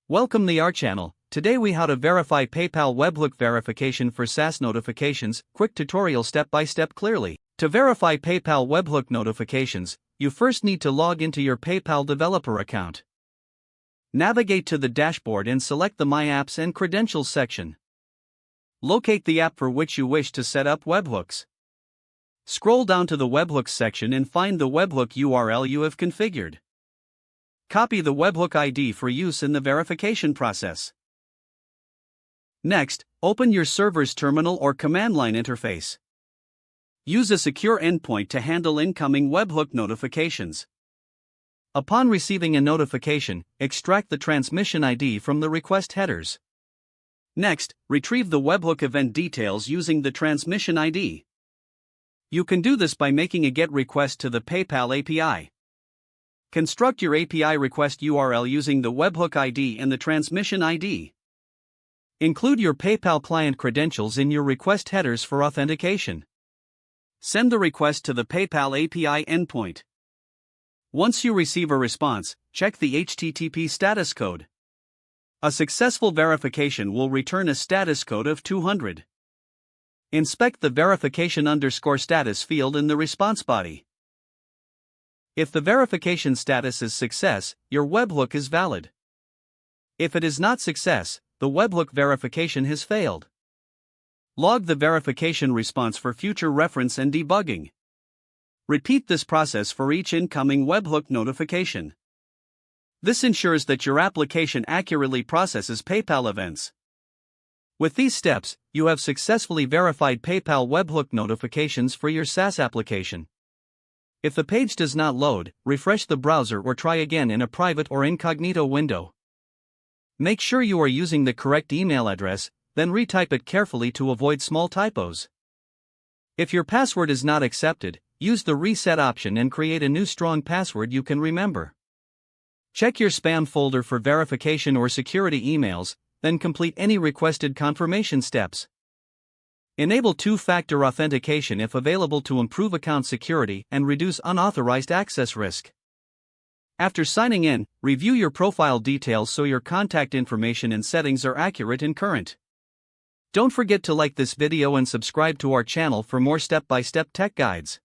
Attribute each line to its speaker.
Speaker 1: Welcome to our channel. Today we how to verify PayPal webhook verification for SaaS notifications. Quick tutorial step by step clearly. To verify PayPal webhook notifications, you first need to log into your PayPal developer account. Navigate to the dashboard and select the My Apps and Credentials section. Locate the app for which you wish to set up webhooks. Scroll down to the webhooks section and find the webhook URL you have configured. Copy the webhook ID for use in the verification process. Next, open your server's terminal or command line interface. Use a secure endpoint to handle incoming webhook notifications. Upon receiving a notification, extract the transmission ID from the request headers. Next, retrieve the webhook event details using the transmission ID. You can do this by making a GET request to the PayPal API. Construct your API request URL using the webhook ID and the transmission ID. Include your PayPal client credentials in your request headers for authentication. Send the request to the PayPal API endpoint. Once you receive a response, check the HTTP status code. A successful verification will return a status code of 200. Inspect the verification_status field in the response body. If the verification status is success, your webhook is valid. If it is not success, the webhook verification has failed. Log the verification response for future reference and debugging. Repeat this process for each incoming webhook notification. This ensures that your application accurately processes PayPal events. With these steps, you have successfully verified PayPal webhook notifications for your SaaS application. If the page does not load, refresh the browser or try again in a private or incognito window. Make sure you are using the correct email address, then retype it carefully to avoid small typos. If your password is not accepted, use the reset option and create a new strong password you can remember. Check your spam folder for verification or security emails, then complete any requested confirmation steps. Enable two-factor authentication if available to improve account security and reduce unauthorized access risk. After signing in, review your profile details so your contact information and settings are accurate and current. Don't forget to like this video and subscribe to our channel for more step-by-step tech guides.